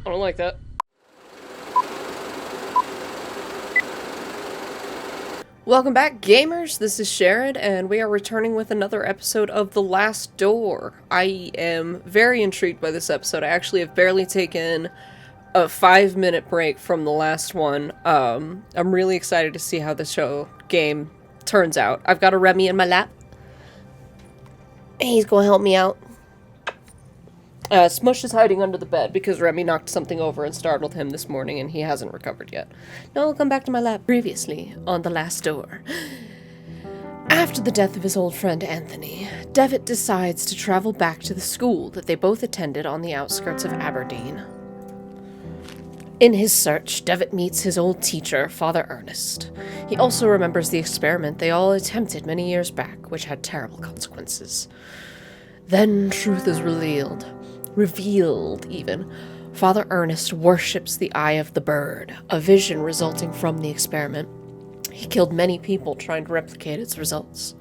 I don't like that. Welcome back, gamers. This is Sharon, and we are returning with another episode of The Last Door. I am very intrigued by this episode. I actually have barely taken a 5-minute break from the last one. I'm really excited to see how the game turns out. I've got a Remy in my lap. He's gonna help me out. Smush is hiding under the bed because Remy knocked something over and startled him this morning, and he hasn't recovered yet. No, come back to my lap. Previously on The Last Door. After the death of his old friend Anthony, Devitt decides to travel back to the school that they both attended on the outskirts of Aberdeen. In his search, Devitt meets his old teacher, Father Ernest. He also remembers the experiment they all attempted many years back, which had terrible consequences. Then truth is revealed even. Father Ernest worships the eye of the bird, a vision resulting from the experiment. He killed many people trying to replicate its results.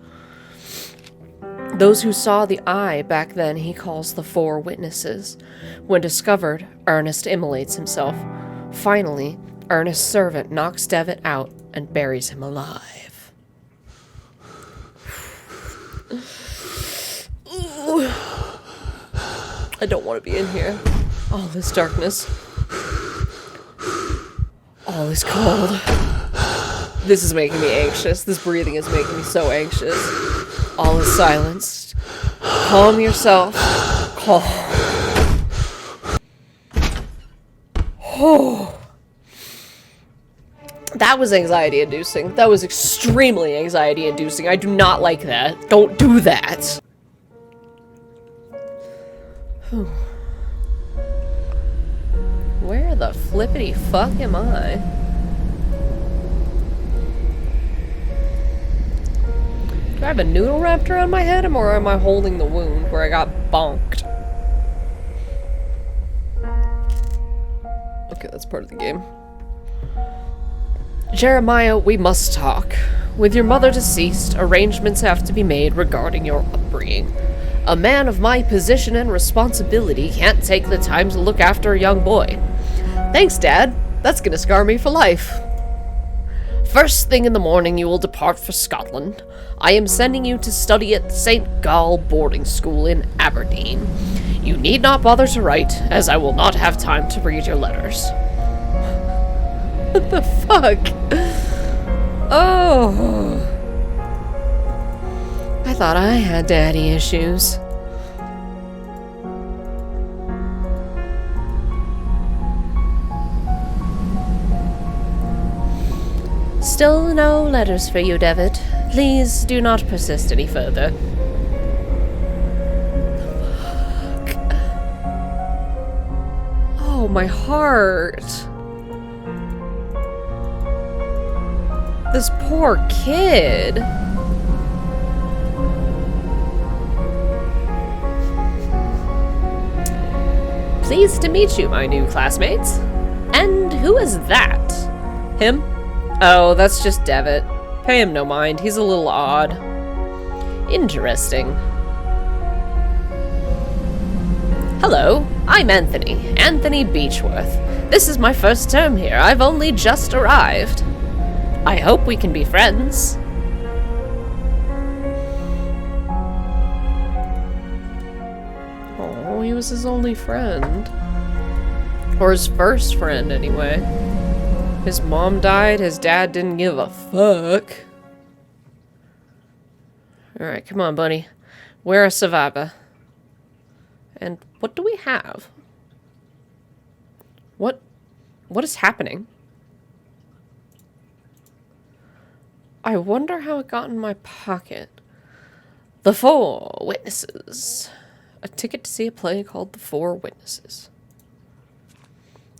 Those who saw the eye back then he calls the Four Witnesses. When discovered, Ernest immolates himself. Finally, Ernest's servant knocks Devitt out and buries him alive. Ooh. I don't want to be in here. All this darkness. All is cold. This is making me anxious. This breathing is making me so anxious. All is silenced. Calm yourself. Calm. Oh. That was anxiety-inducing. That was extremely anxiety-inducing. I do not like that. Don't do that. Where the flippity fuck am I? Do I have a noodle wrapped around my head, or am I holding the wound where I got bonked? Okay, that's part of the game. Jeremiah, we must talk. With your mother deceased, arrangements have to be made regarding your upbringing. A man of my position and responsibility can't take the time to look after a young boy. Thanks, Dad. That's gonna scar me for life. First thing in the morning, you will depart for Scotland. I am sending you to study at St. Gall boarding school in Aberdeen. You need not bother to write, as I will not have time to read your letters. What the fuck? Oh. I thought I had daddy issues. Still no letters for you, Devitt. Please do not persist any further. Fuck. Oh, my heart. This poor kid. Pleased to meet you, my new classmates. And who is that? Him? Oh, that's just Devitt. Pay him no mind, he's a little odd. Interesting. Hello, I'm Anthony Beechworth. This is my first term here, I've only just arrived. I hope we can be friends. Oh, he was his only friend. Or his first friend, anyway. His mom died, his dad didn't give a fuck. Alright, come on, buddy. We're a survivor. And what do we have? What is happening? I wonder how it got in my pocket. The Four Witnesses. A ticket to see a play called The Four Witnesses.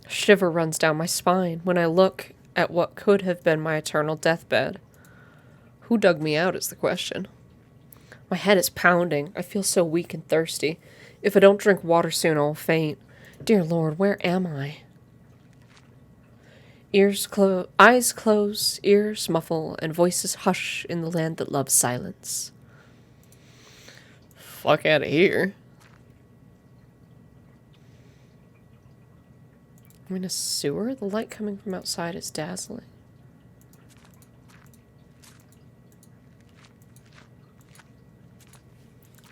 A shiver runs down my spine when I look at what could have been my eternal deathbed. Who dug me out is the question. My head is pounding. I feel so weak and thirsty. If I don't drink water soon, I'll faint. Dear Lord, where am I? Eyes close, ears muffle, and voices hush in the land that loves silence. Fuck out of here. I'm in a sewer? The light coming from outside is dazzling.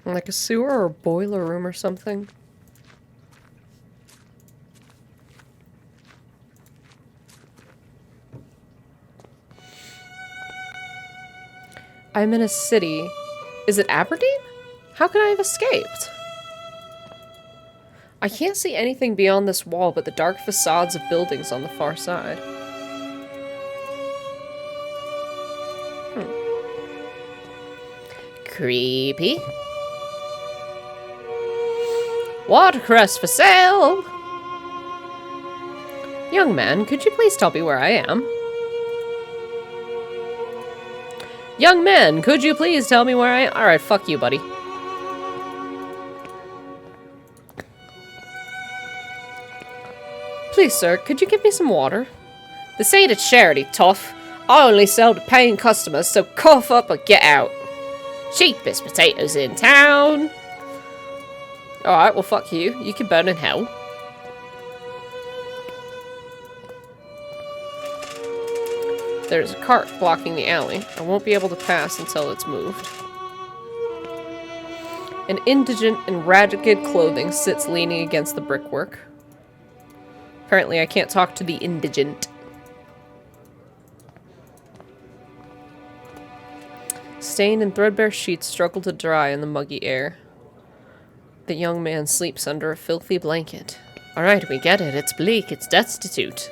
Like a sewer or a boiler room or something. I'm in a city. Is it Aberdeen? How could I have escaped? I can't see anything beyond this wall but the dark facades of buildings on the far side. Creepy. Watercress for sale! Young man, could you please tell me where I am? Young man, could you please tell me where I am? Alright, fuck you, buddy. Please, sir, could you give me some water? This ain't a charity, tough. I only sell to paying customers, so cough up or get out. Cheapest potatoes in town. Alright, well fuck you. You can burn in hell. There's a cart blocking the alley. I won't be able to pass until it's moved. An indigent in ragged clothing sits leaning against the brickwork. Apparently I can't talk to the indigent. Stained and threadbare sheets struggle to dry in the muggy air. The young man sleeps under a filthy blanket. Alright, we get it. It's bleak. It's destitute.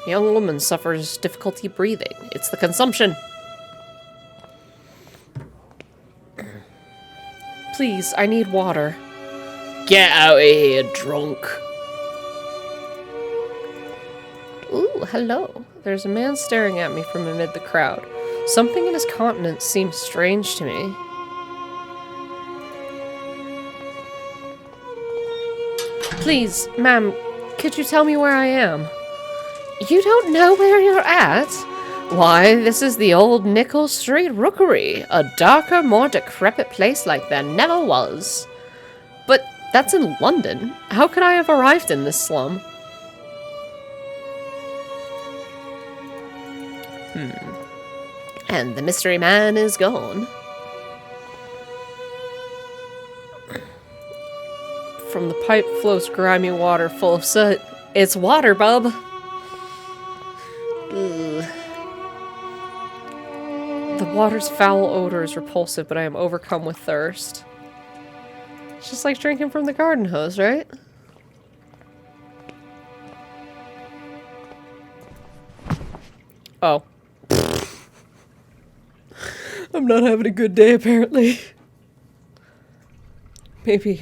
The young woman suffers difficulty breathing. It's the consumption. Please, I need water. Get out of here, drunk. Ooh, hello. There's a man staring at me from amid the crowd. Something in his countenance seems strange to me. Please, ma'am, could you tell me where I am? You don't know where you're at? Why, this is the old Nickel Street Rookery, a darker, more decrepit place like there never was. But that's in London. How could I have arrived in this slum? And the mystery man is gone. From the pipe flows grimy water full of soot. It's water, bub! Ugh. The water's foul odor is repulsive, but I am overcome with thirst. It's just like drinking from the garden hose, right? Oh. I'm not having a good day, apparently. Maybe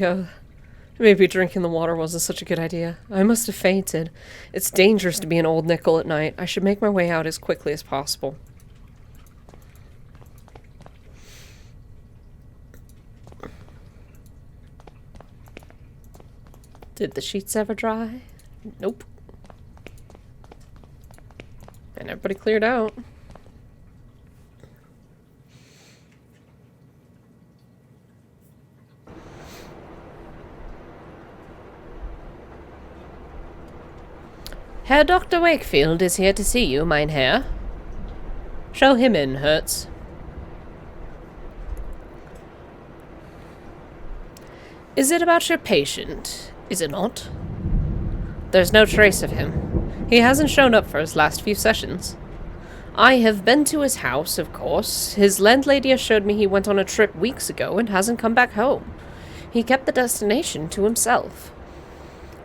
drinking the water wasn't such a good idea. I must have fainted. It's dangerous to be an old nickel at night. I should make my way out as quickly as possible. Did the sheets ever dry? Nope. And everybody cleared out. Herr Dr. Wakefield is here to see you, mein Herr. Show him in, Hertz. Is it about your patient? Is it not? There's no trace of him. He hasn't shown up for his last few sessions. I have been to his house, of course. His landlady assured me he went on a trip weeks ago and hasn't come back home. He kept the destination to himself.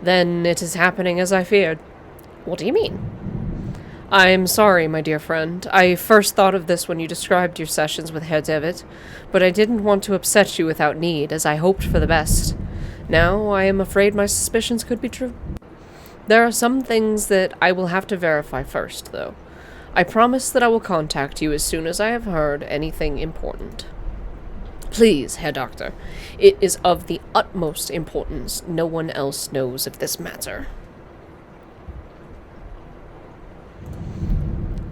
Then it is happening as I feared. What do you mean? I'm sorry, my dear friend. I first thought of this when you described your sessions with Herr David, but I didn't want to upset you without need, as I hoped for the best. Now, I am afraid my suspicions could be true. There are some things that I will have to verify first, though. I promise that I will contact you as soon as I have heard anything important. Please, Herr Doctor, it is of the utmost importance. No one else knows of this matter.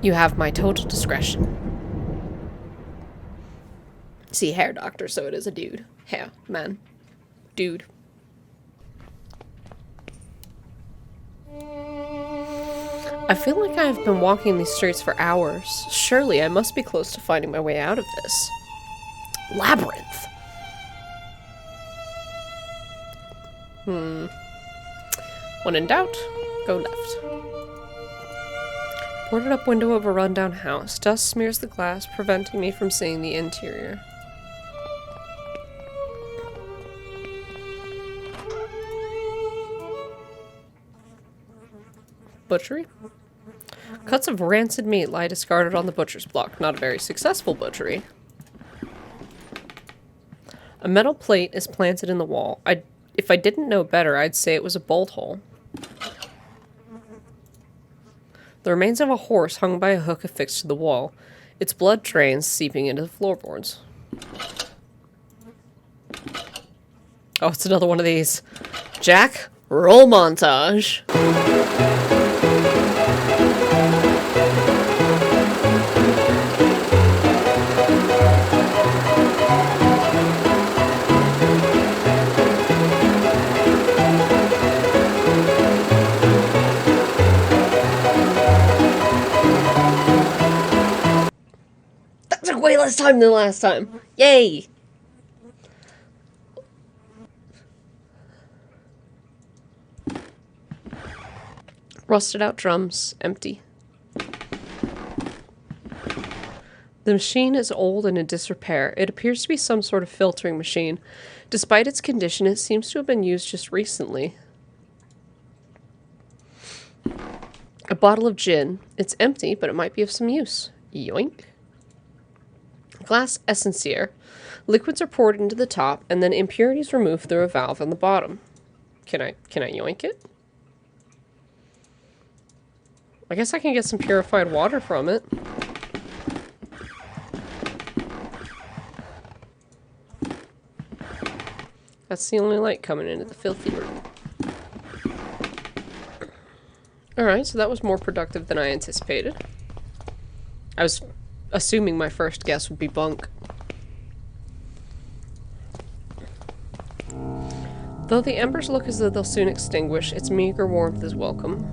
You have my total discretion. See, Herr Doctor, so it is a dude. Herr, man. Dude. I feel like I've been walking these streets for hours. Surely I must be close to finding my way out of this. Labyrinth! When in doubt, go left. Boarded up window of a rundown house. Dust smears the glass, preventing me from seeing the interior. Butchery? Cuts of rancid meat lie discarded on the butcher's block. Not a very successful butchery. A metal plate is planted in the wall. If I didn't know better, I'd say it was a bolt hole. The remains of a horse hung by a hook affixed to the wall. Its blood drains, seeping into the floorboards. Oh, it's another one of these. Jack, roll montage. Way less time than last time. Yay! Rusted out drums, empty. The machine is old and in disrepair. It appears to be some sort of filtering machine. Despite its condition, it seems to have been used just recently. A bottle of gin. It's empty, but it might be of some use. Yoink. Glass essencier. Liquids are poured into the top, and then impurities removed through a valve on the bottom. Can I yoink it? I guess I can get some purified water from it. That's the only light coming into the filthy room. Alright, so that was more productive than I anticipated. I was assuming my first guess would be bunk. Though the embers look as though they'll soon extinguish, its meager warmth is welcome.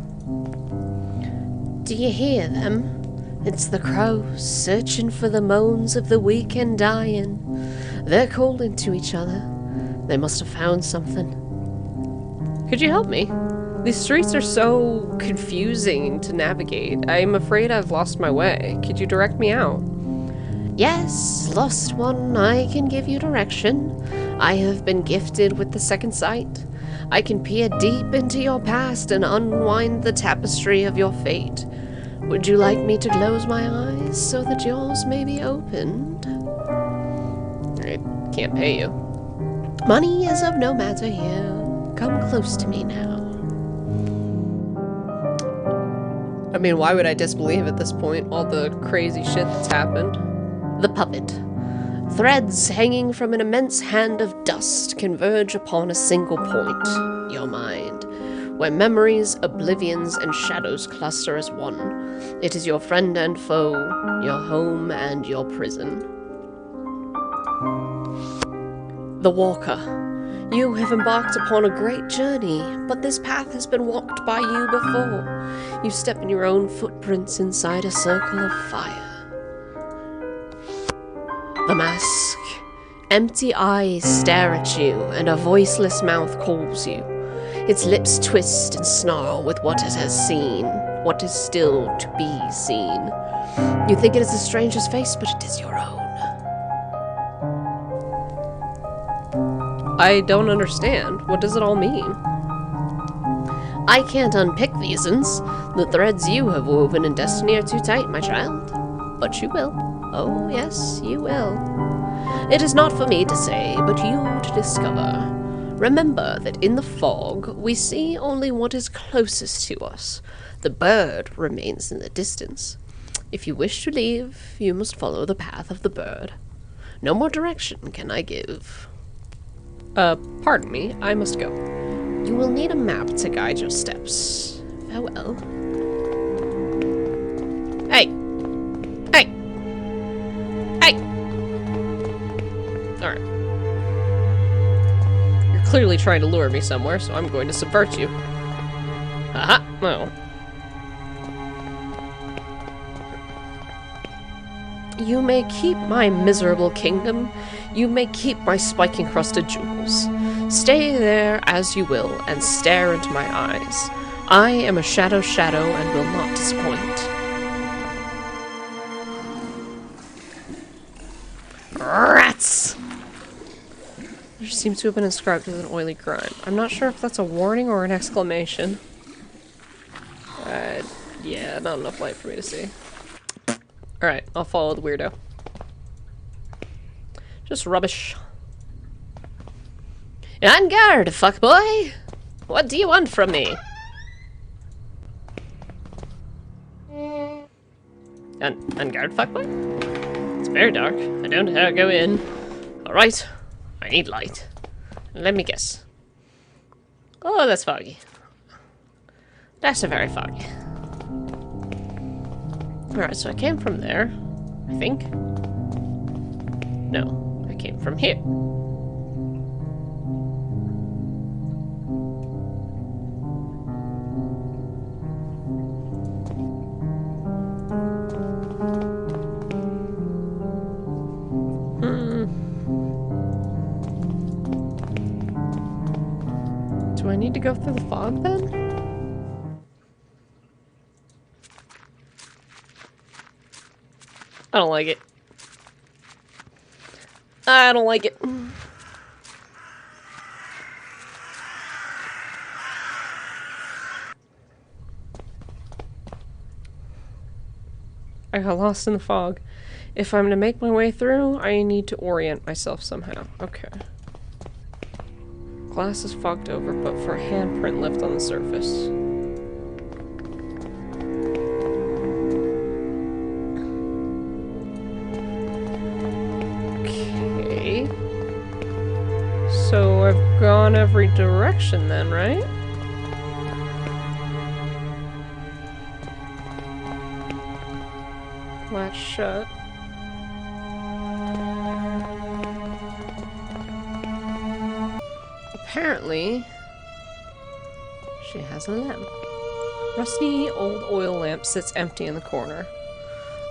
Do you hear them? It's the crows searching for the moans of the weak and dying. They're calling to each other. They must have found something. Could you help me? These streets are so confusing to navigate. I'm afraid I've lost my way. Could you direct me out? Yes, lost one, I can give you direction. I have been gifted with the second sight. I can peer deep into your past and unwind the tapestry of your fate. Would you like me to close my eyes so that yours may be opened? I can't pay you. Money is of no matter here. Come close to me now. I mean, why would I disbelieve at this point all the crazy shit that's happened? The puppet. Threads hanging from an immense hand of dust converge upon a single point, your mind, where memories, oblivions, and shadows cluster as one. It is your friend and foe, your home and your prison. The Walker. You have embarked upon a great journey, but this path has been walked by you before. You step in your own footprints inside a circle of fire. The Mask. Empty eyes stare at you, and a voiceless mouth calls you. Its lips twist and snarl with what it has seen, what is still to be seen. You think it is a stranger's face, but it is your own. I don't understand. What does it all mean? I can't unpick these ends. The threads you have woven in destiny are too tight, my child. But you will. Oh, yes, you will. It is not for me to say, but you to discover. Remember that in the fog, we see only what is closest to us. The bird remains in the distance. If you wish to leave, you must follow the path of the bird. No more direction can I give. Pardon me, I must go. You will need a map to guide your steps. Farewell. Hey! Hey! Hey! Alright. You're clearly trying to lure me somewhere, so I'm going to subvert you. Haha! No. You may keep my miserable kingdom. You may keep my spiking crusted jewels. Stay there as you will, and stare into my eyes. I am a shadow and will not disappoint. Rats! There seems to have been inscribed with an oily grime. I'm not sure if that's a warning or an exclamation. Yeah, not enough light for me to see. Alright, I'll follow the weirdo. Just rubbish. On guard, fuckboy! What do you want from me? On guard, fuckboy? It's very dark. I don't know how to go in. Alright, I need light. Let me guess. Oh, that's foggy. That's a very foggy. Alright, so I came from there, I think. No, I came from here. Do I need to go through the fog then? I don't like it. I don't like it. I got lost in the fog. If I'm to make my way through, I need to orient myself somehow. Okay. Glass is fogged over, but for a handprint left on the surface. Okay. So I've gone every direction then, right? Latch shut. Apparently, she has a lamp. Rusty old oil lamp sits empty in the corner.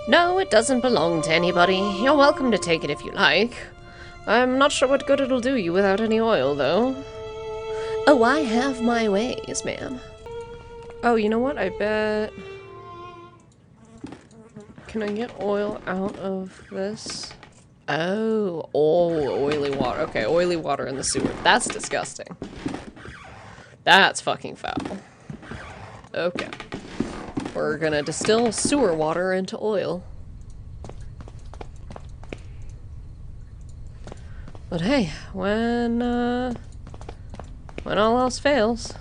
No, it doesn't belong to anybody. You're welcome to take it if you like. I'm not sure what good it'll do you without any oil, though. Oh, I have my ways, ma'am. Oh, you know what? I bet... Can I get oil out of this? Oh, oily water. Okay, oily water in the sewer. That's disgusting. That's fucking foul. Okay. We're gonna distill sewer water into oil. But hey, when all else fails...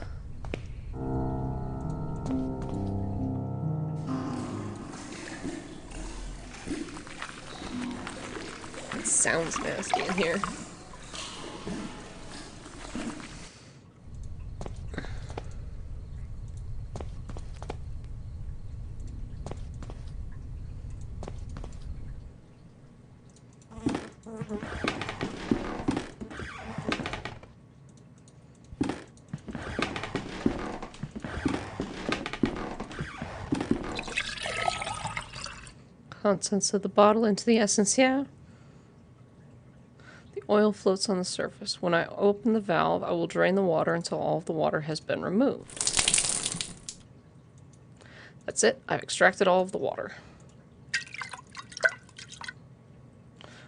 It sounds nasty in here. Contents of the bottle into the essence, yeah. The oil floats on the surface. When I open the valve, I will drain the water until all of the water has been removed. That's it. I've extracted all of the water. I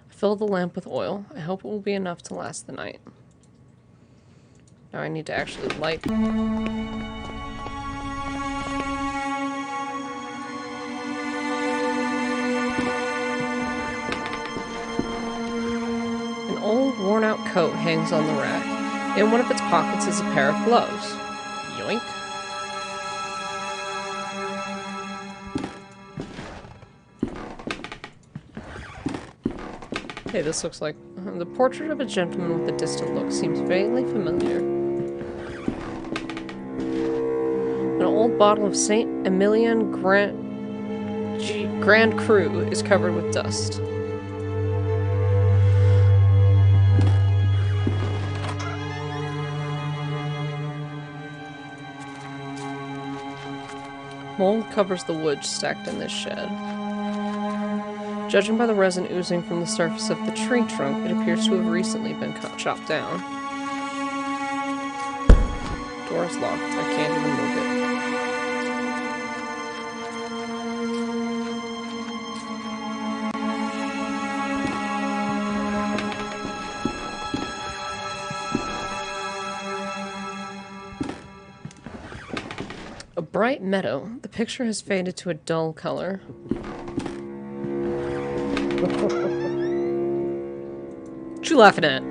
fill the lamp with oil. I hope it will be enough to last the night. Now I need to actually light... old, worn-out coat hangs on the rack. In one of its pockets is a pair of gloves. Yoink. Hey, this looks like... the portrait of a gentleman with a distant look seems vaguely familiar. An old bottle of St. Emilion Grand Cru is covered with dust. Mold covers the wood stacked in this shed. Judging by the resin oozing from the surface of the tree trunk, it appears to have recently been chopped down. Door is locked. I can't even move it. A bright meadow. The picture has faded to a dull color. What you laughing at?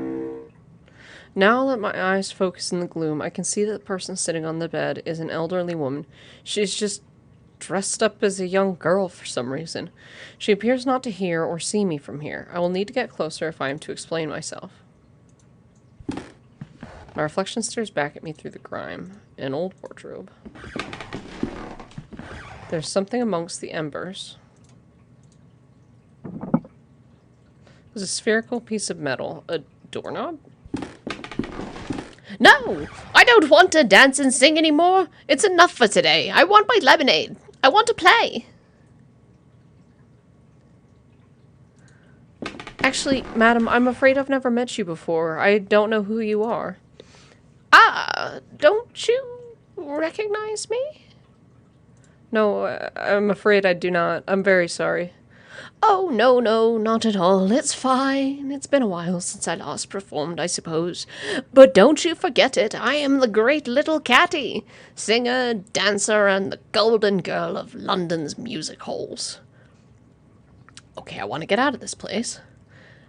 Now that my eyes focus in the gloom, I can see that the person sitting on the bed is an elderly woman. She's just dressed up as a young girl for some reason. She appears not to hear or see me from here. I will need to get closer if I am to explain myself. My reflection stares back at me through the grime. An old wardrobe. There's something amongst the embers. There's a spherical piece of metal. A doorknob? No! I don't want to dance and sing anymore. It's enough for today. I want my lemonade. I want to play. Actually, madam, I'm afraid I've never met you before. I don't know who you are. Ah, don't you recognize me? No, I'm afraid I do not. I'm very sorry. Oh, no, not at all. It's fine. It's been a while since I last performed, I suppose. But don't you forget it. I am the great little Catty, singer, dancer, and the golden girl of London's music halls. Okay, I want to get out of this place.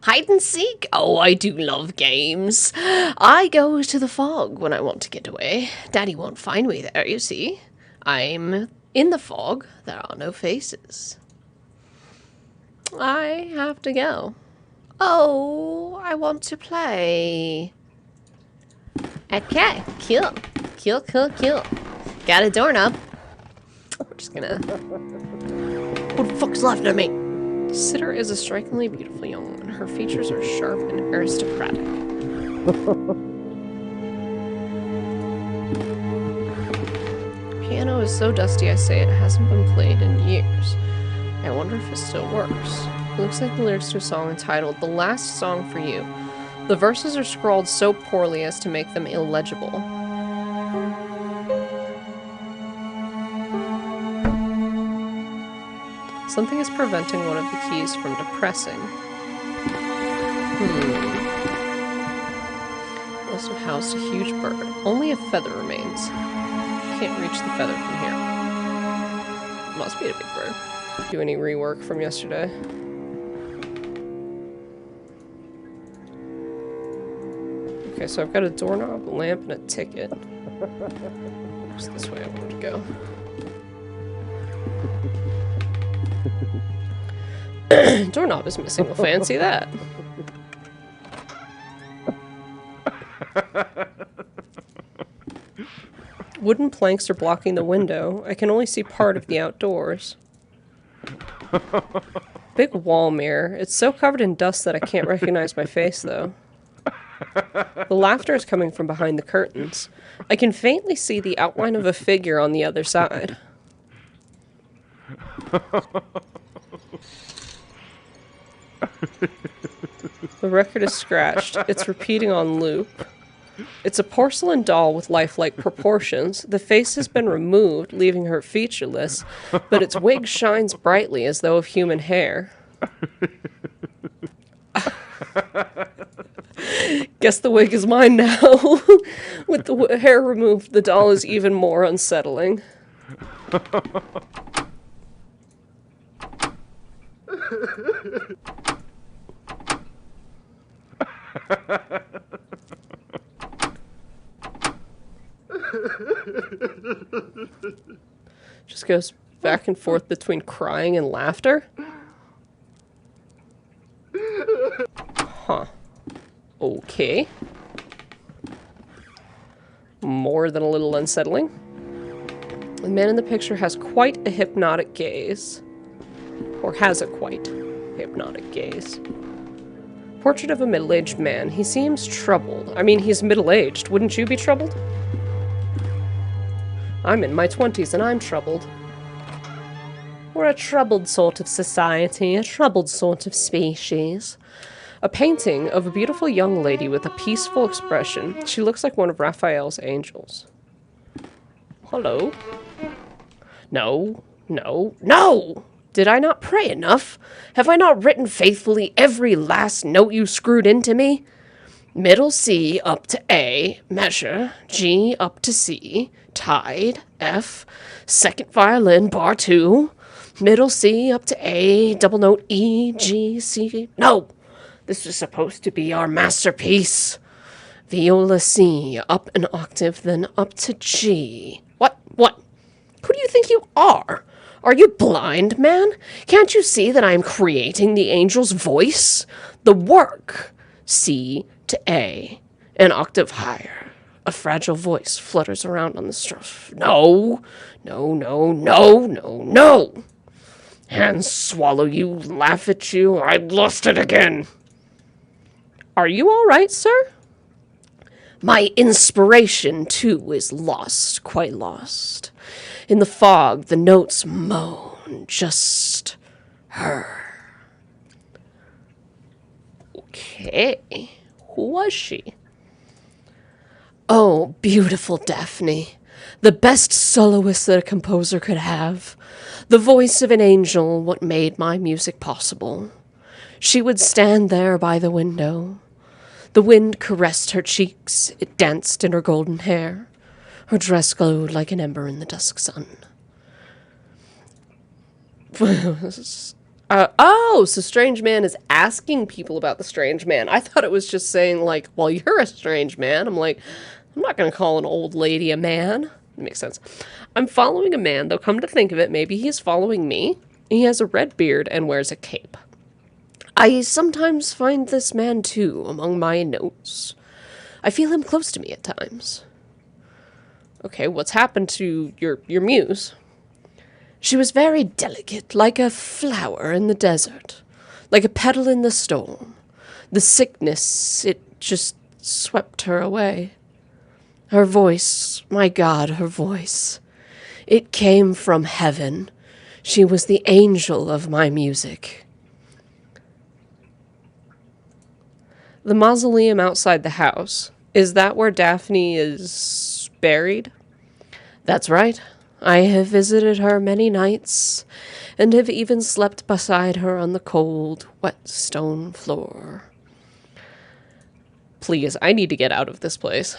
Hide and seek? Oh, I do love games. I go to the fog when I want to get away. Daddy won't find me there, you see. I'm in the fog. There are no faces. I have to go. Oh, I want to play. Okay, cool. Cool. Got a doorknob. We're just gonna... Who the fuck's laughing at me? The sitter is a strikingly beautiful young woman. Her features are sharp and aristocratic. Piano is so dusty, I say it hasn't been played in years. I wonder if it still works. It looks like the lyrics to a song entitled The Last Song for You. The verses are scrawled so poorly as to make them illegible. Something is preventing one of the keys from depressing. Must have housed a huge bird. Only a feather remains. Can't reach the feather from here. Must be a big bird. Do any rework from yesterday? Okay, so I've got a doorknob, a lamp, and a ticket. Just this way I wanted to go. Doorknob is missing. We'll fancy that. Wooden planks are blocking the window. I can only see part of the outdoors. Big wall mirror. It's so covered in dust that I can't recognize my face, though. The laughter is coming from behind the curtains. I can faintly see the outline of a figure on the other side. The record is scratched. It's repeating on loop. It's a porcelain doll with lifelike proportions. The face has been removed, leaving her featureless, but its wig shines brightly as though of human hair. Guess the wig is mine now. With the hair removed, the doll is even more unsettling. Just goes back and forth between crying and laughter. Huh. Okay. More than a little unsettling. The man in the picture has quite a hypnotic gaze. Or has a quite hypnotic gaze. Portrait of a middle-aged man. He seems troubled. I mean, he's middle-aged. Wouldn't you be troubled? I'm in my 20s and I'm troubled. We're a troubled sort of society, a troubled sort of species. A painting of a beautiful young lady with a peaceful expression. She looks like one of Raphael's angels. Hello? No, no, no! Did I not pray enough? Have I not written faithfully every last note you screwed into me? Middle C up to A, measure, G up to C, tied, F, second violin, bar 2, middle C up to A, double note E, G, C. No! This is supposed to be our masterpiece. Viola C, up an octave, then up to G. What? Who do you think you are? Are you blind, man? Can't you see that I am creating the angel's voice? The work. C to A, an octave higher. A fragile voice flutters around on the strophe. No. Hands swallow you, laugh at you. I lost it again. Are you all right, sir? My inspiration, too, is lost, quite lost. In the fog, the notes moan, just her. Okay, who was she? Oh, beautiful Daphne, the best soloist that a composer could have. The voice of an angel, what made my music possible. She would stand there by the window. The wind caressed her cheeks, it danced in her golden hair. Her dress glowed like an ember in the dusk sun. So Strange Man is asking people about the Strange Man. I thought it was just saying, like, well, you're a strange man. I'm like, I'm not going to call an old lady a man. It makes sense. I'm following a man, though come to think of it, maybe he's following me. He has a red beard and wears a cape. I sometimes find this man, too, among my notes. I feel him close to me at times. Okay, what's happened to your muse? She was very delicate, like a flower in the desert, like a petal in the storm. The sickness, it just swept her away. Her voice, my God, her voice. It came from heaven. She was the angel of my music. The mausoleum outside the house, is that where Daphne is buried? That's right. I have visited her many nights, and have even slept beside her on the cold, wet stone floor. Please, I need to get out of this place.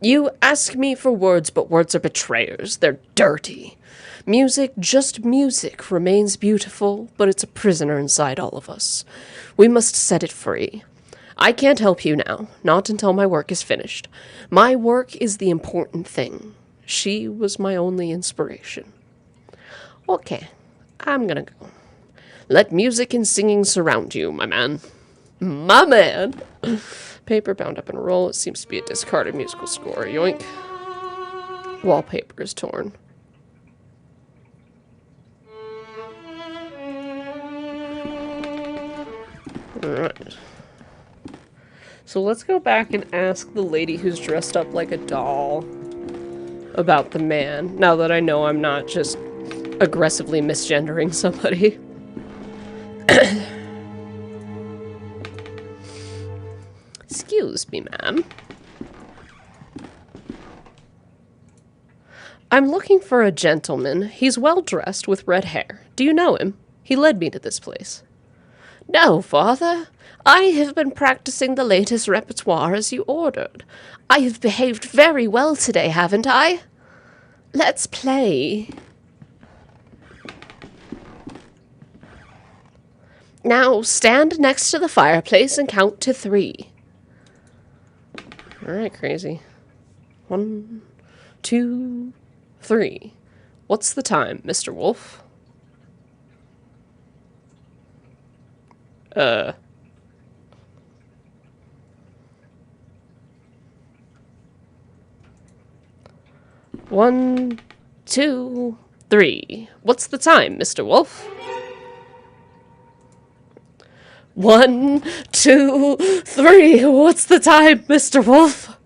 You ask me for words, but words are betrayers. They're dirty. Music, just music, remains beautiful, but it's a prisoner inside all of us. We must set it free. I can't help you now, not until my work is finished. My work is the important thing. She was my only inspiration. Okay, I'm gonna go. Let music and singing surround you, my man. My man! Paper bound up in a roll. It seems to be a discarded musical score. Yoink. Wallpaper is torn. Alright. So let's go back and ask the lady who's dressed up like a doll about the man, now that I know I'm not just aggressively misgendering somebody. Excuse me, ma'am. I'm looking for a gentleman. He's well-dressed with red hair. Do you know him? He led me to this place. No, father. I have been practicing the latest repertoire as you ordered. I have behaved very well today, haven't I? Let's play. Now, stand next to the fireplace and count to 3. Alright, crazy. 1, 2, 3. What's the time, Mr. Wolf? 1, 2, 3. What's the time, Mr. Wolf? 1, 2, 3. What's the time, Mr. Wolf?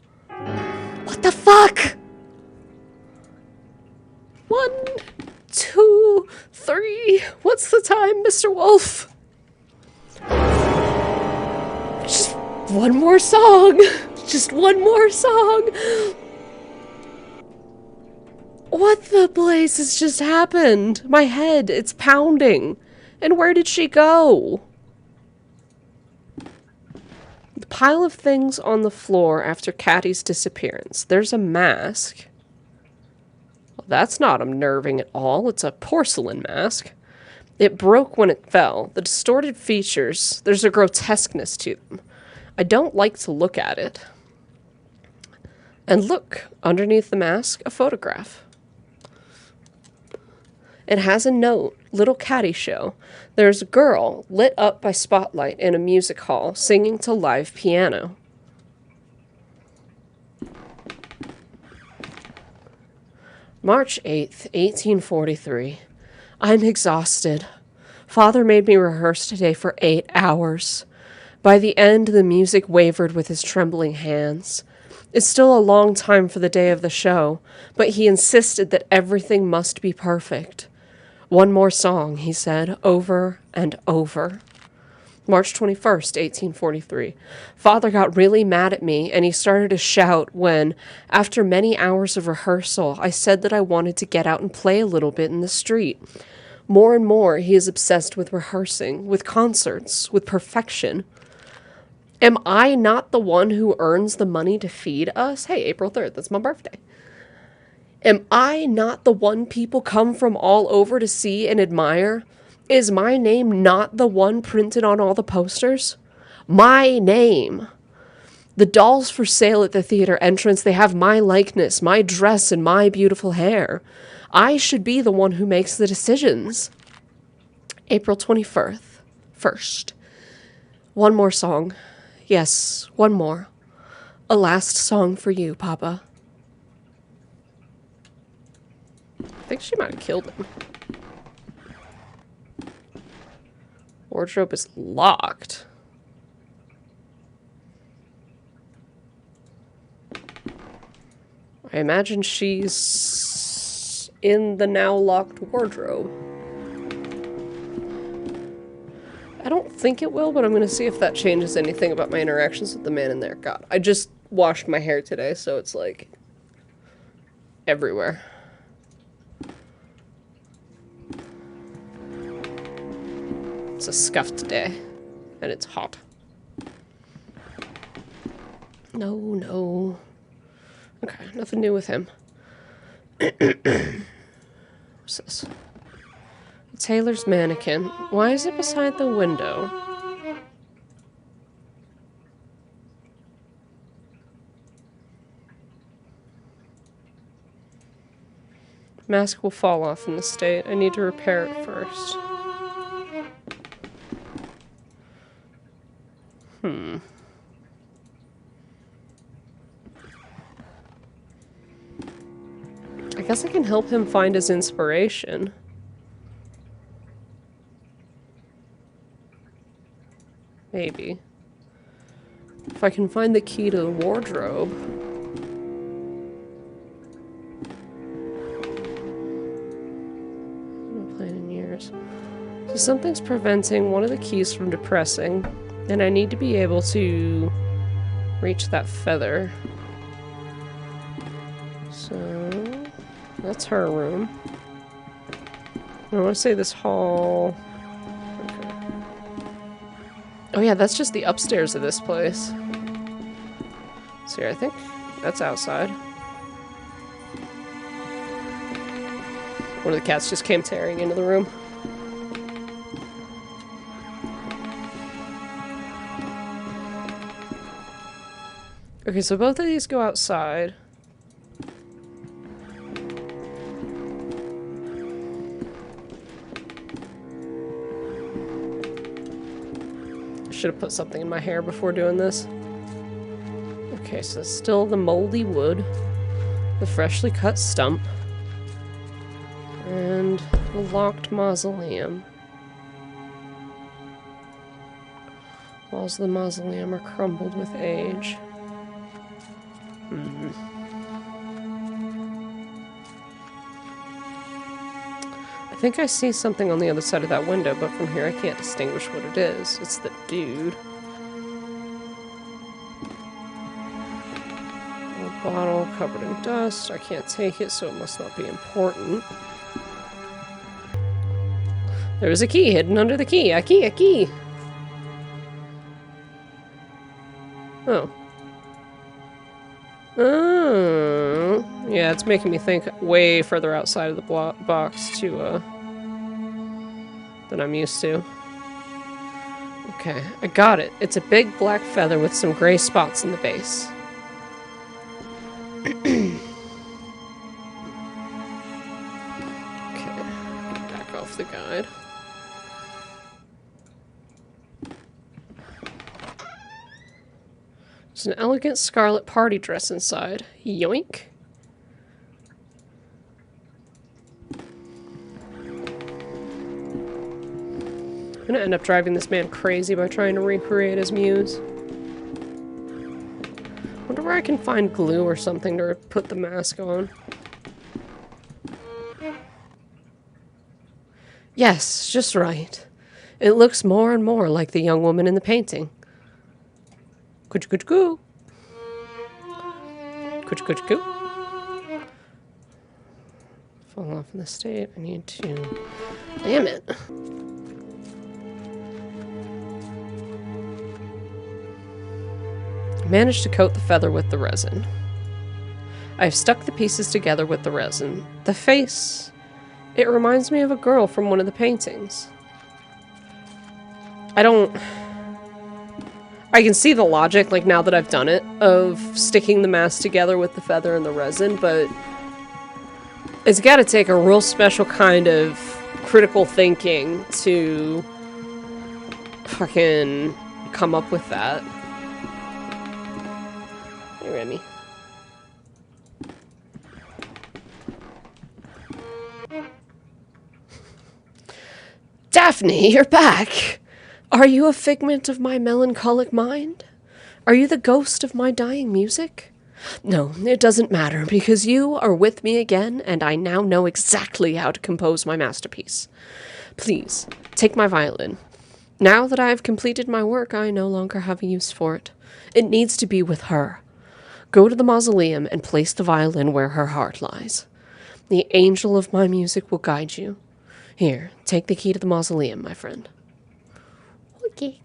What the fuck? 1, 2, 3. see. What's the time, Mr. Wolf? Just one more song. Just one more song. What the blazes just happened? My head, it's pounding. And where did she go? The pile of things on the floor after Catty's disappearance. There's a mask. Well, that's not unnerving at all. It's a porcelain mask. It broke when it fell. The distorted features, there's a grotesqueness to them. I don't like to look at it. And look, underneath the mask, a photograph. It has a note, Little Catty Show. There's a girl lit up by spotlight in a music hall singing to live piano. March 8th, 1843. I'm exhausted. Father made me rehearse today for 8 hours. By the end, the music wavered with his trembling hands. It's still a long time for the day of the show, but he insisted that everything must be perfect. One more song, he said, over and over. March 21st, 1843. Father got really mad at me, and he started to shout when, after many hours of rehearsal, I said that I wanted to get out and play a little bit in the street. More and more, he is obsessed with rehearsing, with concerts, with perfection. Am I not the one who earns the money to feed us? Hey, April 3rd, that's my birthday. Am I not the one people come from all over to see and admire? Is my name not the one printed on all the posters? My name. The dolls for sale at the theater entrance, they have my likeness, my dress, and my beautiful hair. I should be the one who makes the decisions. April 1st. One more song. Yes, one more. A last song for you, Papa. I think she might have killed him. Wardrobe is locked. I imagine she's in the now locked wardrobe. I don't think it will, but I'm going to see if that changes anything about my interactions with the man in there. God, I just washed my hair today, so it's like everywhere. It's a scuffed day, and it's hot. No. Okay, nothing new with him. What's this? A tailor's mannequin. Why is it beside the window? Mask will fall off in the state. I need to repair it first. I guess I can help him find his inspiration. Maybe. If I can find the key to the wardrobe. I haven't played in years. So something's preventing one of the keys from depressing, and I need to be able to reach that feather. So that's her room. I want to say this hall. Okay. Oh yeah, that's just the upstairs of this place. So I think that's outside. One of the cats just came tearing into the room. Okay, so both of these go outside. Should have put something in my hair before doing this. Okay, so still the moldy wood, the freshly cut stump, and the locked mausoleum. Walls of the mausoleum are crumbled with age. I think I see something on the other side of that window, but from here I can't distinguish what it is. It's the dude. A bottle covered in dust. I can't take it, so it must not be important. There was a key hidden under the key. A key, a key! Oh. Oh. Yeah, it's making me think way further outside of the box than I'm used to. Okay, I got it. It's a big black feather with some gray spots in the base. Okay, back off the guide. There's an elegant scarlet party dress inside. Yoink. I'm gonna end up driving this man crazy by trying to recreate his muse. Wonder where I can find glue or something to put the mask on. Yes, just right. It looks more and more like the young woman in the painting. Kuch-kuch-koo. Kuch-kuch-koo. Fall off in the state. I need to... Damn it. Managed to coat the feather with the resin. I've stuck the pieces together with the resin. The face... It reminds me of a girl from one of the paintings. I can see the logic, like, now that I've done it, of sticking the mask together with the feather and the resin, but it's gotta take a real special kind of critical thinking to fucking come up with that. Hey, Remy. Daphne, you're back! Are you a figment of my melancholic mind? Are you the ghost of my dying music? No, it doesn't matter, because you are with me again, and I now know exactly how to compose my masterpiece. Please, take my violin. Now that I have completed my work, I no longer have a use for it. It needs to be with her. Go to the mausoleum and place the violin where her heart lies. The angel of my music will guide you. Here, take the key to the mausoleum, my friend. Okay.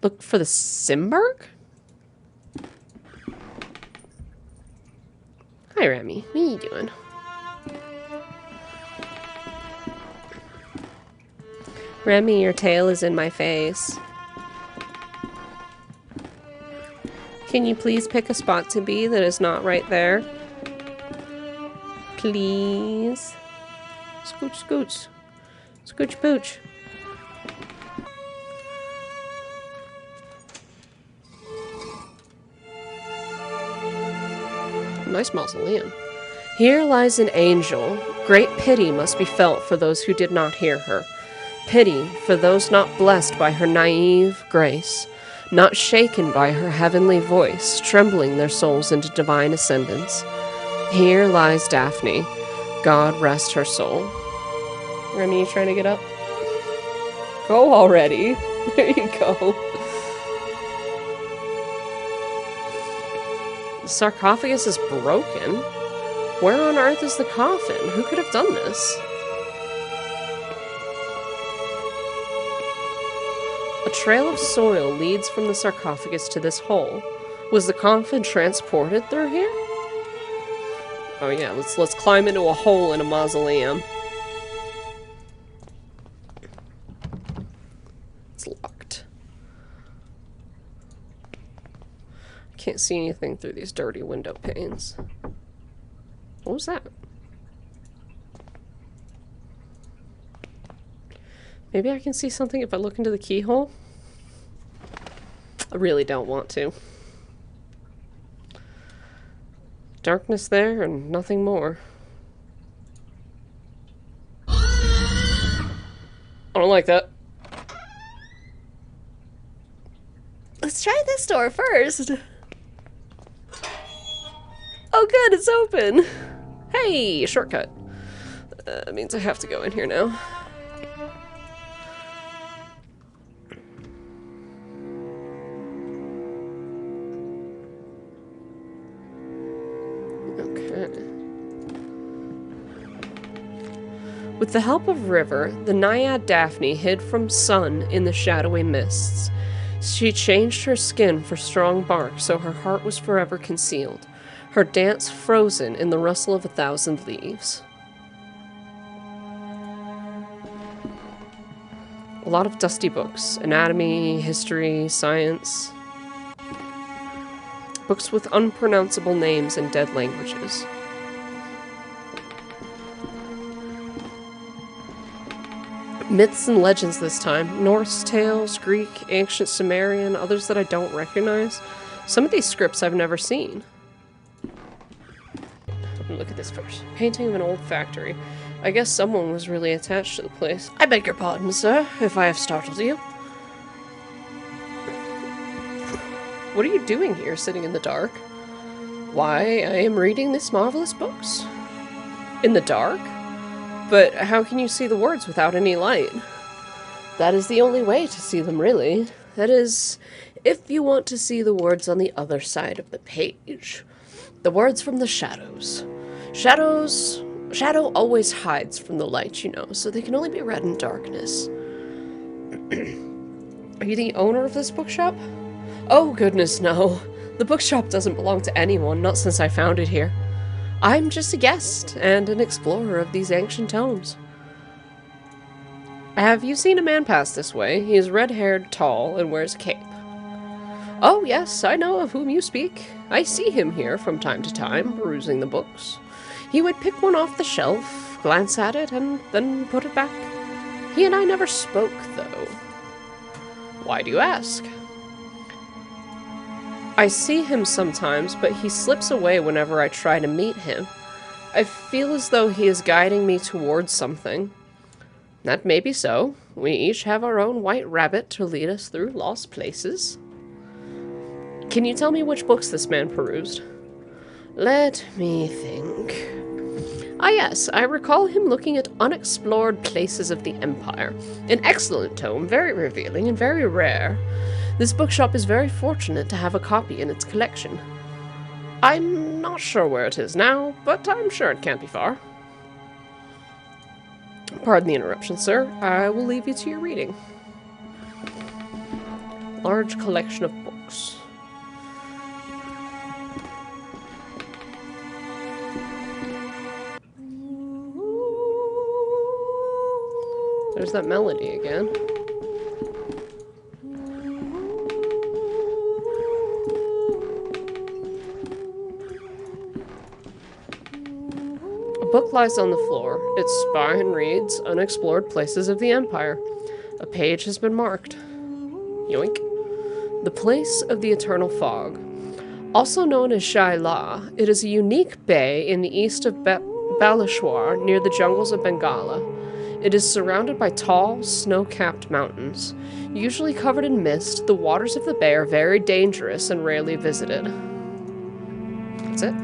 Look for the Simberg? Hi, Remy. What are you doing? Remy, your tail is in my face. Can you please pick a spot to be that is not right there? Please. Scooch, scooch. Scooch, pooch. Nice mausoleum. Here lies an angel. Great pity must be felt for those who did not hear her. Pity for those not blessed by her naive grace, not shaken by her heavenly voice, trembling their souls into divine ascendance. Here lies Daphne. God rest her soul. Remy, you trying to get up? Go already. There you go. The sarcophagus is broken. Where on earth is the coffin? Who could have done this? A trail of soil leads from the sarcophagus to this hole. Was the coffin transported through here? Oh yeah, let's climb into a hole in a mausoleum. It's locked. I can't see anything through these dirty window panes. What was that? Maybe I can see something if I look into the keyhole? I really don't want to. Darkness there and nothing more. I don't like that. Let's try this door first. Oh good, it's open. Hey, shortcut. That means I have to go in here now. Okay. With the help of River, the Naiad Daphne hid from sun in the shadowy mists. She changed her skin for strong bark so her heart was forever concealed, her dance frozen in the rustle of 1,000 leaves. A lot of dusty books. Anatomy, history, science. Books with unpronounceable names in dead languages. Myths and legends this time. Norse tales, Greek, ancient Sumerian, others that I don't recognize. Some of these scripts I've never seen. Look at this first. Painting of an old factory. I guess someone was really attached to the place. I beg your pardon, sir, if I have startled you. What are you doing here, sitting in the dark? Why, I am reading these marvelous books. In the dark? But how can you see the words without any light? That is the only way to see them, really. That is, if you want to see the words on the other side of the page. The words from the shadows. Shadow always hides from the light, you know, so they can only be read in darkness. Are you the owner of this bookshop? Oh, goodness, no. The bookshop doesn't belong to anyone, not since I found it here. I'm just a guest and an explorer of these ancient tomes. Have you seen a man pass this way? He is red-haired, tall, and wears a cape. Oh, yes, I know of whom you speak. I see him here from time to time, perusing the books. He would pick one off the shelf, glance at it, and then put it back. He and I never spoke, though. Why do you ask? I see him sometimes, but he slips away whenever I try to meet him. I feel as though he is guiding me towards something. That may be so. We each have our own white rabbit to lead us through lost places. Can you tell me which books this man perused? Let me think. Ah yes, I recall him looking at Unexplored Places of the Empire. An excellent tome, very revealing and very rare. This bookshop is very fortunate to have a copy in its collection. I'm not sure where it is now, but I'm sure it can't be far. Pardon the interruption, sir. I will leave you to your reading. Large collection of books. There's that melody again. A book lies on the floor. Its spine reads, Unexplored Places of the Empire. A page has been marked. Yoink. The Place of the Eternal Fog. Also known as Shai La, it is a unique bay in the east of Balashwar near the jungles of Bengala. It is surrounded by tall, snow-capped mountains. Usually covered in mist, the waters of the bay are very dangerous and rarely visited. That's it.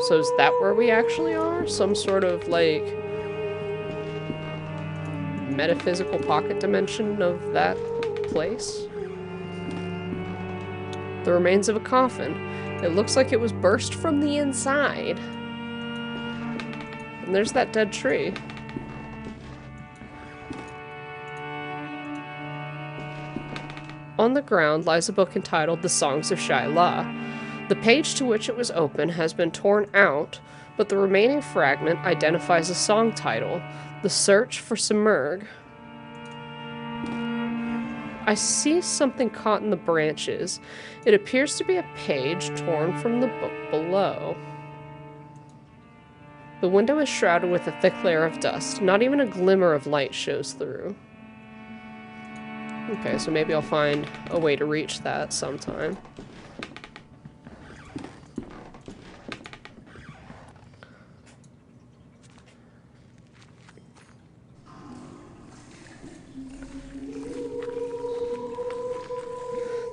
So is that where we actually are? Some sort of, like, metaphysical pocket dimension of that place? The remains of a coffin. It looks like it was burst from the inside. And there's that dead tree. On the ground lies a book entitled The Songs of Shai La. The page to which it was open has been torn out, but the remaining fragment identifies a song title, The Search for Simurgh. I see something caught in the branches. It appears to be a page torn from the book below. The window is shrouded with a thick layer of dust. Not even a glimmer of light shows through. Okay, so maybe I'll find a way to reach that sometime.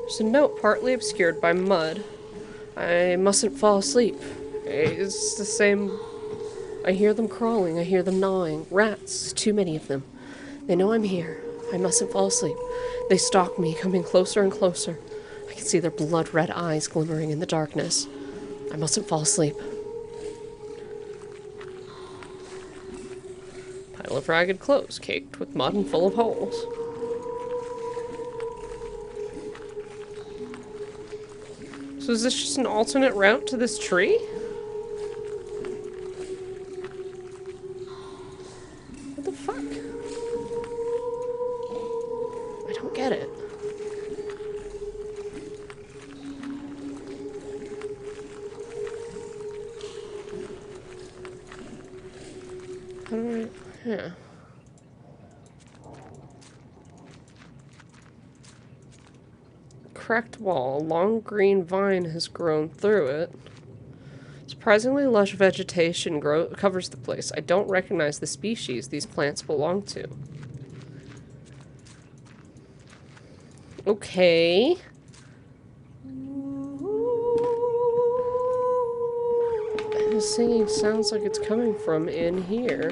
There's a note partly obscured by mud. I mustn't fall asleep. It's the same I hear them crawling. I hear them gnawing. Rats. Too many of them. They know I'm here. I mustn't fall asleep. They stalk me, coming closer and closer. I can see their blood-red eyes glimmering in the darkness. I mustn't fall asleep. Pile of ragged clothes, caked with mud and full of holes. So is this just an alternate route to this tree? What the fuck? I don't get it. How do I... Yeah. Cracked wall. A long green vine has grown through it. Surprisingly lush vegetation covers the place. I don't recognize the species these plants belong to. Okay. The singing sounds like it's coming from in here.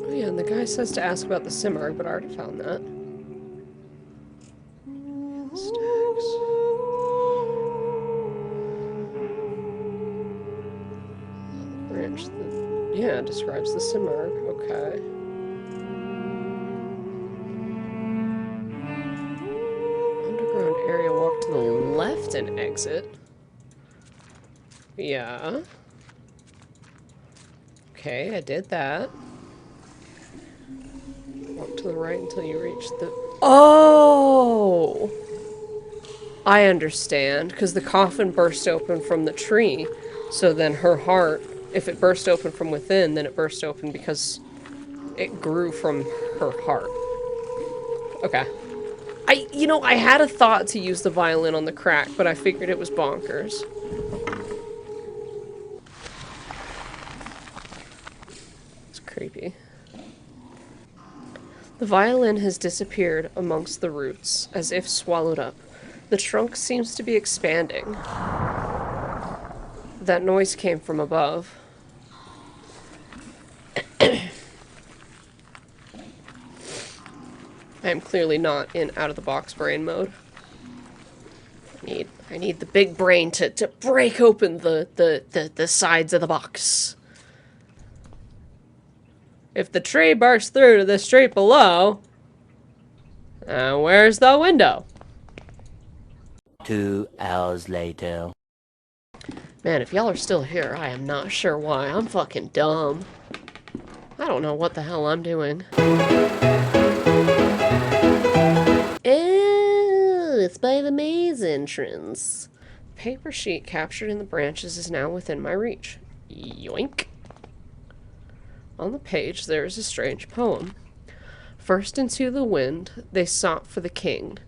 Oh yeah, and the guy says to ask about the Simurgh, but I already found that. Branch that, yeah, describes the Simurgh. Okay. Underground area, walk to the left and exit. Yeah. Okay, I did that. Walk to the right until you reach the... Oh! I understand, because the coffin burst open from the tree. So then her heart, if it burst open from within, then it burst open because it grew from her heart. Okay. I had a thought to use the violin on the crack, but I figured it was bonkers. It's creepy. The violin has disappeared amongst the roots, as if swallowed up. The trunk seems to be expanding. That noise came from above. I am clearly not in out-of-the-box brain mode. I need the big brain to break open the sides of the box. If the tree bursts through to the street below, where's the window? 2 hours later. Man, if y'all are still here, I am not sure why. I'm fucking dumb. I don't know what the hell I'm doing. Oh, it's by the maze entrance. Paper sheet captured in the branches is now within my reach. Yoink. On the page, there is a strange poem. First into the wind, they sought for the king,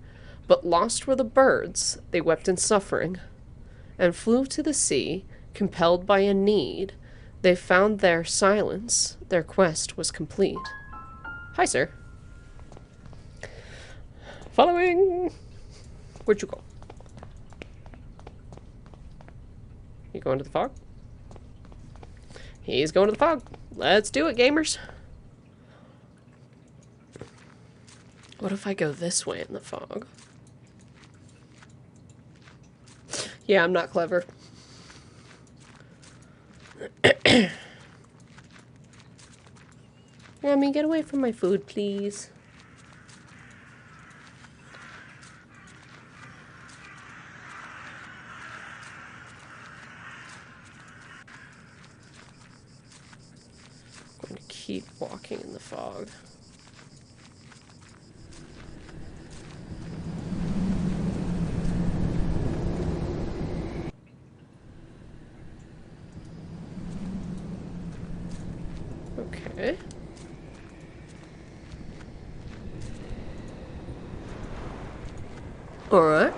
but lost were the birds, they wept in suffering, and flew to the sea, compelled by a need. They found their silence, their quest was complete. Hi, sir. Following! Where'd you go? You going to the fog? He's going to the fog. Let's do it, gamers. What if I go this way in the fog? Yeah, I'm not clever. Mommy, get away from my food, please. I'm going to keep walking in the fog. Okay. Alright.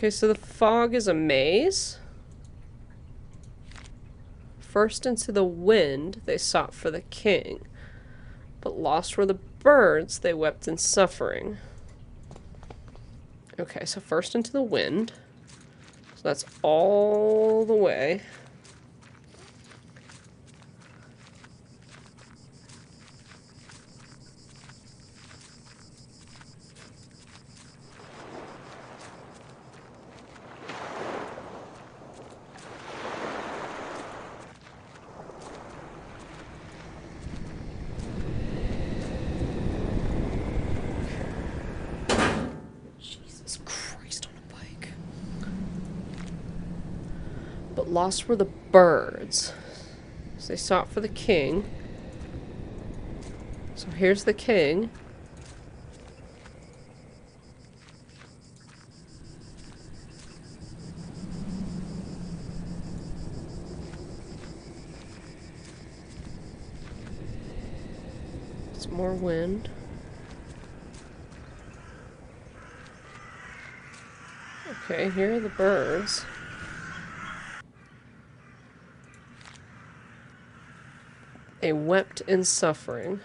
Okay, so the fog is a maze. First into the wind, they sought for the king. But lost were the birds, they wept in suffering. Okay, so first into the wind. So that's all the way. Jesus Christ on a bike. But lost were the birds. So they sought for the king. So here's the king. It's more wind. Okay, here are the birds. They wept in suffering.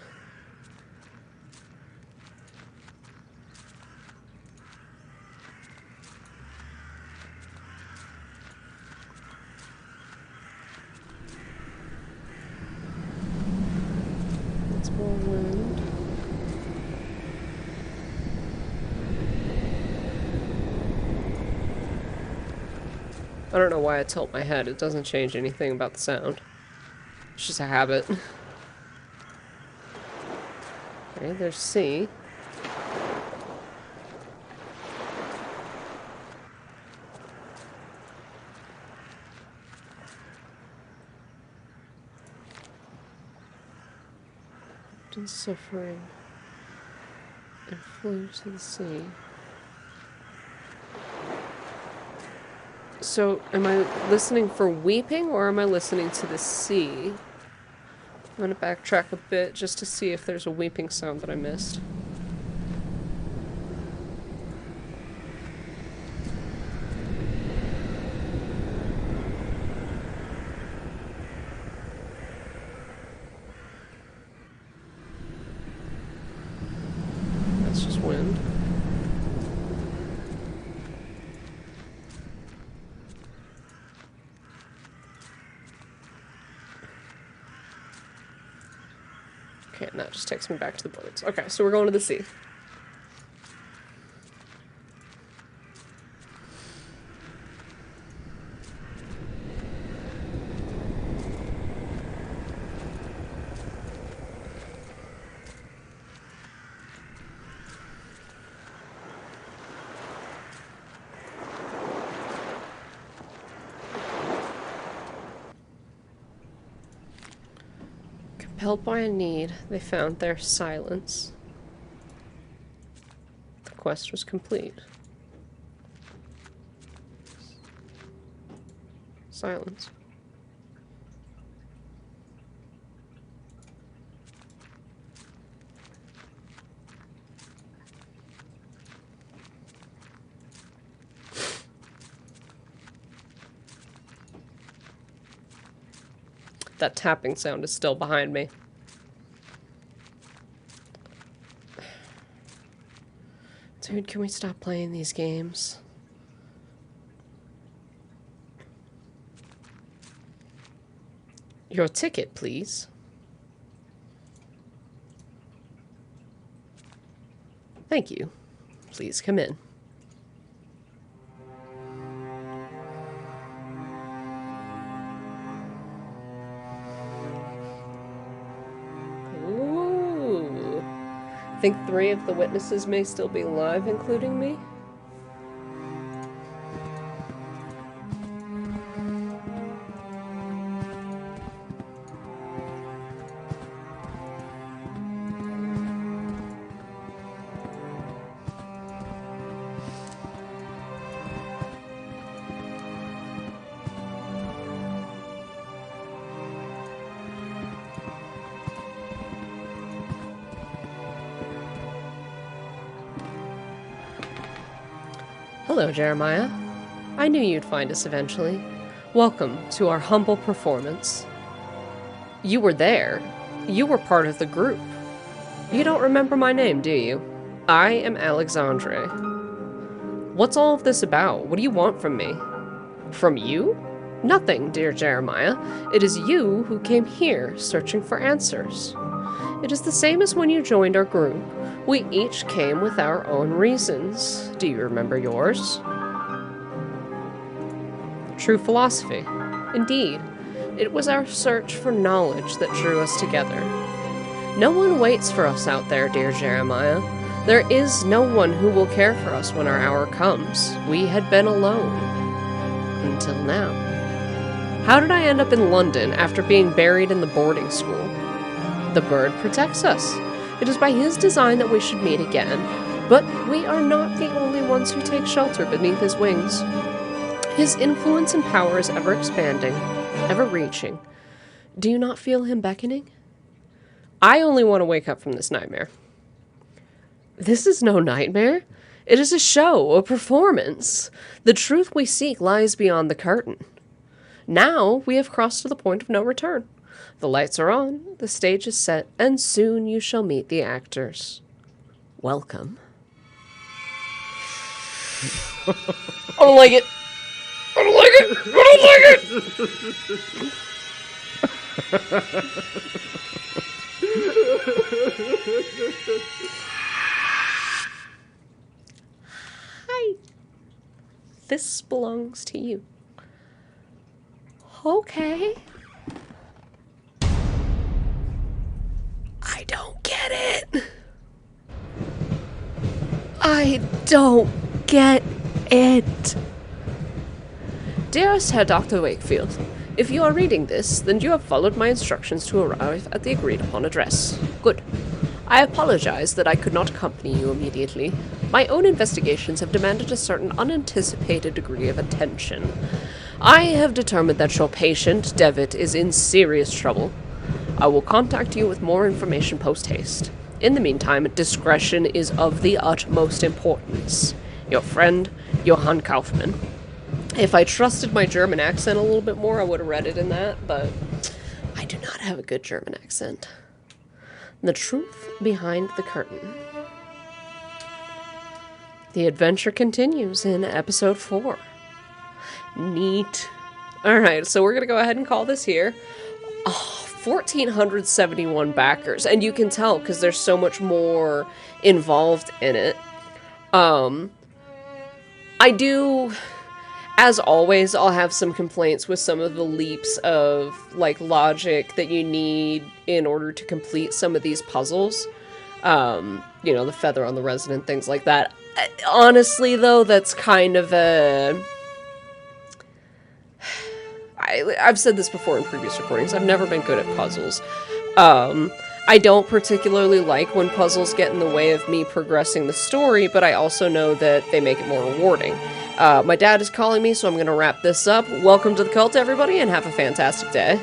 It's more wind. I don't know why I tilt my head. It doesn't change anything about the sound. It's just a habit. Okay, there's C. In suffering and flew to the sea. So, am I listening for weeping or am I listening to the sea? I'm gonna backtrack a bit just to see if there's a weeping sound that I missed. That's just wind. Okay, and that just takes me back to the birds. Okay, so we're going to the sea. Compelled by a need, they found their silence. The quest was complete. Silence. That tapping sound is still behind me. Dude, can we stop playing these games? Your ticket, please. Thank you. Please come in. Ooh. I think 3 of the witnesses may still be alive, including me. Hello, Jeremiah. I knew you'd find us eventually. Welcome to our humble performance. You were there. You were part of the group. You don't remember my name, do you? I am Alexandre. What's all of this about? What do you want from me? From you? Nothing, dear Jeremiah. It is you who came here searching for answers. It is the same as when you joined our group. We each came with our own reasons. Do you remember yours? True philosophy. Indeed, it was our search for knowledge that drew us together. No one waits for us out there, dear Jeremiah. There is no one who will care for us when our hour comes. We had been alone. Until now. How did I end up in London after being buried in the boarding school? The bird protects us. It is by his design that we should meet again, but we are not the only ones who take shelter beneath his wings. His influence and power is ever expanding, ever reaching. Do you not feel him beckoning? I only want to wake up from this nightmare. This is no nightmare. It is a show, a performance. The truth we seek lies beyond the curtain. Now we have crossed to the point of no return. The lights are on, the stage is set, and soon you shall meet the actors. Welcome. I don't like it. I don't like it. I don't like it. Hi. This belongs to you. Okay. I don't get it. I don't get it. Dearest Herr Dr. Wakefield, if you are reading this, then you have followed my instructions to arrive at the agreed upon address. Good. I apologize that I could not accompany you immediately. My own investigations have demanded a certain unanticipated degree of attention. I have determined that your patient, Devitt, is in serious trouble. I will contact you with more information post-haste. In the meantime, discretion is of the utmost importance. Your friend, Johann Kaufmann. If I trusted my German accent a little bit more, I would have read it in that, but I do not have a good German accent. The truth behind the curtain. The adventure continues in episode 4. Neat. Alright, so we're going to go ahead and call this here. 1,471 backers, and you can tell because there's so much more involved in it. I do, as always, I'll have some complaints with some of the leaps of, like, logic that you need in order to complete some of these puzzles. You know, the feather on the resident, things like that. Honestly, though, that's kind of a... I've said this before in previous recordings, I've never been good at puzzles. I don't particularly like when puzzles get in the way of me progressing the story, but I also know that they make it more rewarding. My dad is calling me, so I'm going to wrap this up. Welcome to the cult, everybody, and have a fantastic day.